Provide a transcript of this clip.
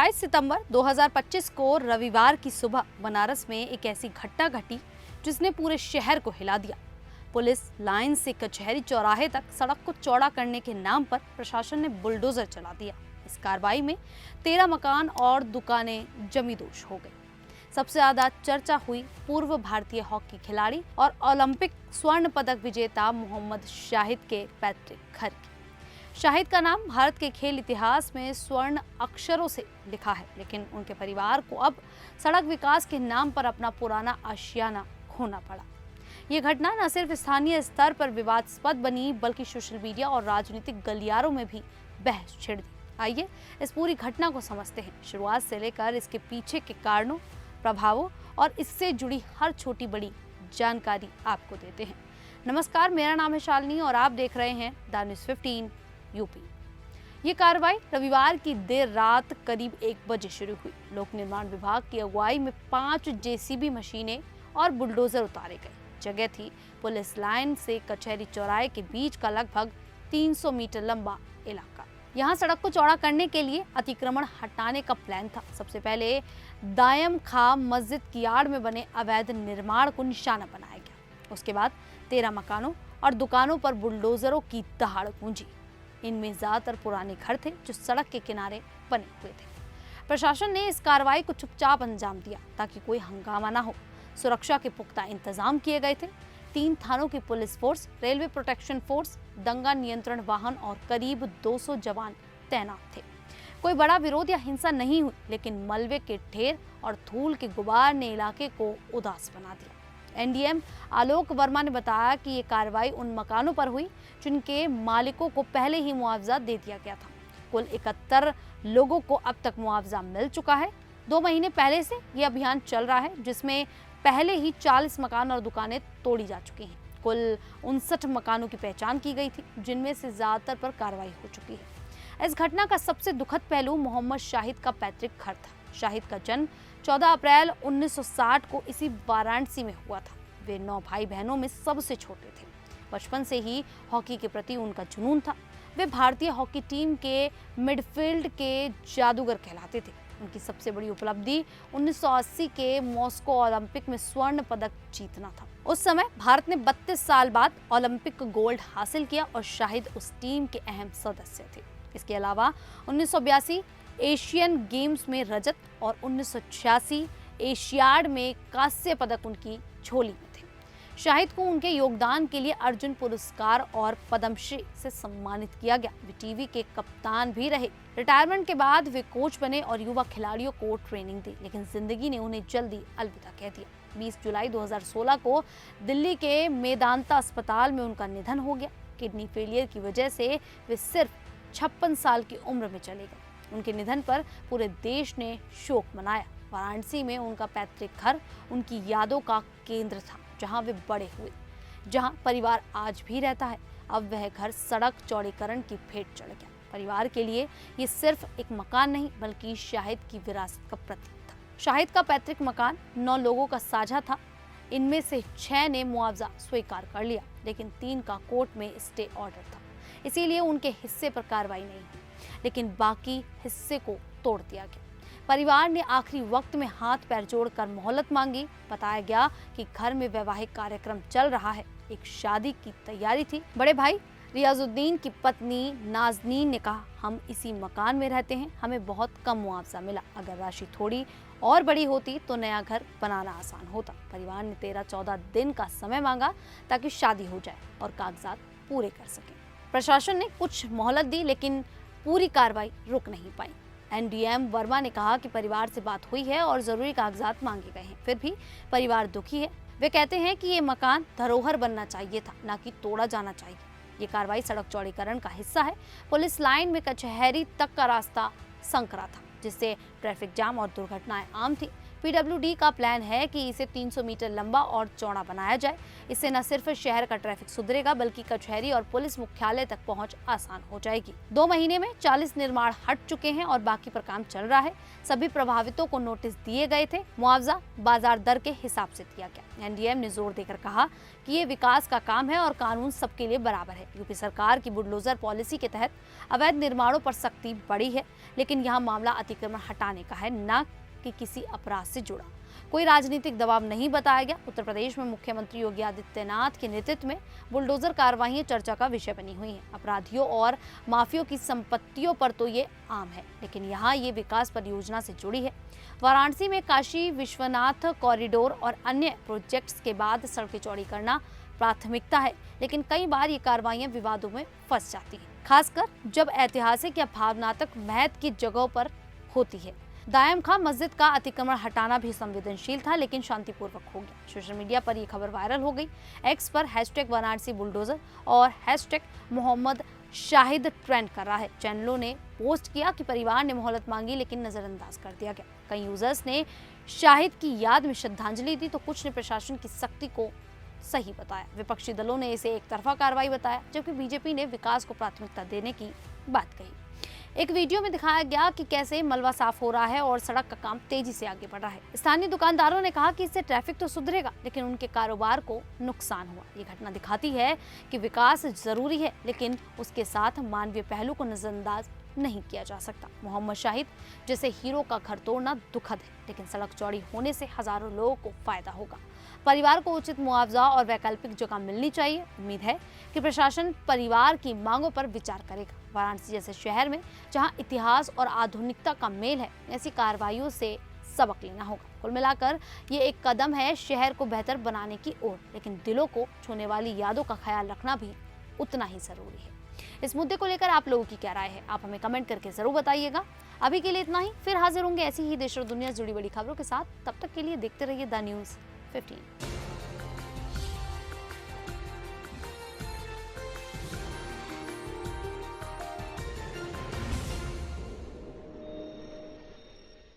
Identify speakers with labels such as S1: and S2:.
S1: 28 सितंबर 2025 को रविवार की सुबह बनारस में एक ऐसी घटना घटी जिसने पूरे शहर को हिला दिया। पुलिस लाइन से कचहरी चौराहे तक सड़क को चौड़ा करने के नाम पर प्रशासन ने बुलडोजर चला दिया। इस कार्रवाई में 13 मकान और दुकानें जमींदोज हो गई। सबसे ज्यादा चर्चा हुई पूर्व भारतीय हॉकी खिलाड़ी और ओलंपिक स्वर्ण पदक विजेता मोहम्मद शाहिद के पैतृक घर की। शाहिद का नाम भारत के खेल इतिहास में स्वर्ण अक्षरों से लिखा है, लेकिन उनके परिवार को अब सड़क विकास के नाम पर अपना पुराना आशियाना खोना पड़ा। ये घटना न सिर्फ स्थानीय स्तर पर विवादास्पद बनी, बल्कि सोशल मीडिया और राजनीतिक गलियारों में भी बहस छिड़ दी। आइए इस पूरी घटना को समझते हैं, शुरुआत से लेकर इसके पीछे के कारणों, प्रभावों और इससे जुड़ी हर छोटी बड़ी जानकारी आपको देते हैं। नमस्कार, मेरा नाम है शालिनी और आप देख रहे हैं द न्यूज़ 15 यूपी। ये कार्रवाई रविवार की देर रात करीब 1 बजे शुरू हुई। लोक निर्माण विभाग की अगुवाई में 5 जेसीबी मशीनें और बुलडोजर उतारे गए। जगह थी पुलिस लाइन से कचहरी चौराहे के बीच का लगभग 300 मीटर लंबा इलाका। यहाँ सड़क को चौड़ा करने के लिए अतिक्रमण हटाने का प्लान था। सबसे पहले दायम खा मस्जिद की आड़ में बने अवैध निर्माण को निशाना बनाया गया। उसके बाद 13 मकानों और दुकानों पर बुलडोजरों की दहाड़ गूंजी। इनमें ज्यादातर पुराने घर थे जो सड़क के किनारे बने हुए थे। प्रशासन ने इस कार्रवाई को चुपचाप अंजाम दिया ताकि कोई हंगामा ना हो। सुरक्षा के पुख्ता इंतजाम किए गए थे। 3 थानों की police force, railway protection force, दंगा नियंत्रण वाहन और करीब 200 जवान तैनात थे। कोई बड़ा विरोध या हिंसा नहीं हुई, लेकिन मलबे के ढेर और धूल के गुबार ने इलाके को उदास बना दिया। एनडीएम आलोक वर्मा ने बताया कि ये कार्रवाई उन मकानों पर हुई जिनके मालिकों को पहले ही मुआवजा दे दिया गया था। कुल 71 लोगों को अब तक मुआवजा मिल चुका है। 2 महीने पहले से ये अभियान चल रहा है, जिसमें पहले ही 40 मकान और दुकानें तोड़ी जा चुकी हैं। कुल 59 मकानों की पहचान की गई थी, जिनमें से ज्यादातर पर कार्रवाई हो चुकी है। इस घटना का सबसे दुखद पहलू मोहम्मद शाहिद का पैतृक घर था। शाहिद का जन्म 14 अप्रैल 1960 को इसी वाराणसी में हुआ था। वे 9 भाई बहनों में सबसे छोटे थे। बचपन से ही हॉकी के प्रति उनका जुनून था। वे भारतीय हॉकी टीम के मिडफील्ड के जादूगर कहलाते थे। उनकी सबसे बड़ी उपलब्धि 1980 के मॉस्को ओलंपिक में स्वर्ण पदक जीतना था। उस समय भारत ने 32 साल बाद ओलंपिक गोल्ड हासिल किया और शाहिद उस टीम के अहम सदस्य थे। इसके अलावा 1982 एशियन गेम्स में रजत और 1986 एशियाड में कांस्य पदक उनकी झोली में थे। शाहिद को उनके योगदान के लिए अर्जुन पुरस्कार और पद्मश्री से सम्मानित किया गया। वे टीवी के कप्तान भी रहे। रिटायरमेंट के बाद वे कोच बने और युवा खिलाड़ियों को ट्रेनिंग दी, लेकिन जिंदगी ने उन्हें जल्दी अलविदा कह दिया। 20 जुलाई 2016 को दिल्ली के मेदांता अस्पताल में उनका निधन हो गया। किडनी फेलियर की वजह से वे सिर्फ 56 साल की उम्र में चले गए। उनके निधन पर पूरे देश ने शोक मनाया। वाराणसी में उनका पैतृक घर उनकी यादों का केंद्र था, जहां वे बड़े हुए, जहां परिवार आज भी रहता है। अब वह घर सड़क चौड़ीकरण की भेंट चढ़ गया। परिवार के लिए ये सिर्फ एक मकान नहीं, बल्कि शाहिद की विरासत का प्रतीक था। शाहिद का पैतृक मकान 9 लोगों का साझा था। इनमें से 6 ने मुआवजा स्वीकार कर लिया, लेकिन 3 का कोर्ट में स्टे ऑर्डर था, इसीलिए उनके हिस्से पर कार्रवाई नहीं हुई। लेकिन बाकी हिस्से को तोड़ दिया गया। परिवार ने आखिरी वक्त में हाथ पैर जोड़कर मोहलत मांगी। बताया गया कि घर में वैवाहिक कार्यक्रम चल रहा है, एक शादी की तैयारी थी। बड़े भाई रियाजुद्दीन की पत्नी नाजनीन ने कहा, हम इसी मकान में रहते हैं, हमें बहुत कम मुआवजा मिला। अगर राशि थोड़ी और बड़ी होती तो नया घर बनाना आसान होता। परिवार ने 13-14 दिन का समय मांगा ताकि शादी हो जाए और कागजात पूरे कर सके। प्रशासन ने कुछ मोहलत दी, लेकिन पूरी कार्रवाई रुक नहीं पाई। एनडीएम वर्मा ने कहा कि परिवार से बात हुई है और जरूरी कागजात मांगे गए हैं, फिर भी परिवार दुखी है। वे कहते हैं कि ये मकान धरोहर बनना चाहिए था, ना कि तोड़ा जाना चाहिए। ये कार्रवाई सड़क चौड़ीकरण का हिस्सा है। पुलिस लाइन में कचहरी तक का रास्ता संकरा था, जिससे ट्रैफिक जाम और दुर्घटनाएं आम थी। पीडब्ल्यूडी का प्लान है कि इसे 300 मीटर लंबा और चौड़ा बनाया जाए। इससे न सिर्फ शहर का ट्रैफिक सुधरेगा बल्कि कचहरी और पुलिस मुख्यालय तक पहुंच आसान हो जाएगी। 2 महीने में 40 निर्माण हट चुके हैं और बाकी पर काम चल रहा है। सभी प्रभावितों को नोटिस दिए गए थे। मुआवजा बाजार दर के हिसाब से दिया गया। एनडीएम ने जोर देकर कहा कि ये विकास का काम है और कानून सबके लिए बराबर है। यूपी सरकार की बुलडोजर पॉलिसी के तहत अवैध निर्माणों पर सख्ती बढ़ी है, लेकिन यहाँ मामला अतिक्रमण हटाने का है, न कि किसी अपराध से जुड़ा। कोई राजनीतिक दबाव नहीं बताया गया। उत्तर प्रदेश में मुख्यमंत्री योगी आदित्यनाथ के नेतृत्व में बुलडोजर कार्रवाई चर्चा का विषय बनी हुई है। अपराधियों और माफियों की संपत्तियों पर तो ये आम है, लेकिन यहाँ ये विकास परियोजना से जुड़ी है। वाराणसी में काशी विश्वनाथ कॉरिडोर और अन्य प्रोजेक्ट्स के बाद सड़कें चौड़ी करना प्राथमिकता है, लेकिन कई बार ये कार्रवाइयां विवादों में फंस जाती हैं, खासकर जब ऐतिहासिक या भावनात्मक महत्व की जगहों पर होती है। दायम खां मस्जिद का अतिक्रमण हटाना भी संवेदनशील था, लेकिन शांतिपूर्वक हो गया। सोशल मीडिया पर यह खबर वायरल हो गई। एक्स पर #वाराणसी बुलडोजर और #मोहम्मद शाहिद ट्रेंड कर रहा है। चैनलों ने पोस्ट किया कि परिवार ने मोहलत मांगी, लेकिन नजरअंदाज कर दिया गया। कई यूजर्स ने शाहिद की याद में श्रद्धांजलि दी, तो कुछ ने प्रशासन की सख्ती को सही बताया। विपक्षी दलों ने इसे एक तरफा कार्रवाई बताया, जबकि बीजेपी ने विकास को प्राथमिकता देने की बात कही। एक वीडियो में दिखाया गया कि कैसे मलबा साफ हो रहा है और सड़क का काम तेजी से आगे बढ़ रहा है। स्थानीय दुकानदारों ने कहा कि इससे ट्रैफिक तो सुधरेगा, लेकिन उनके कारोबार को नुकसान हुआ। ये घटना दिखाती है कि विकास जरूरी है, लेकिन उसके साथ मानवीय पहलू को नजरअंदाज नहीं किया जा सकता। मोहम्मद शाहिद जैसे हीरो का घर तोड़ना दुखद है, लेकिन सड़क चौड़ी होने से हजारों लोगों को फायदा होगा। परिवार को उचित मुआवजा और वैकल्पिक जगह मिलनी चाहिए। उम्मीद है कि प्रशासन परिवार की मांगों पर विचार करेगा। वाराणसी जैसे शहर में जहां इतिहास और आधुनिकता का मेल है, ऐसी कार्रवाइयों से सबक लेना होगा। कुल मिलाकर ये एक कदम है शहर को बेहतर बनाने की ओर, लेकिन दिलों को छूने वाली यादों का ख्याल रखना भी उतना ही जरूरी है। इस मुद्दे को लेकर आप लोगों की क्या राय है, आप हमें कमेंट करके जरूर बताइएगा। अभी के लिए इतना ही, फिर हाजिर होंगे ऐसी ही देश और दुनिया से जुड़ी बड़ी खबरों के साथ। तब तक के लिए देखते रहिए द न्यूज़ 15।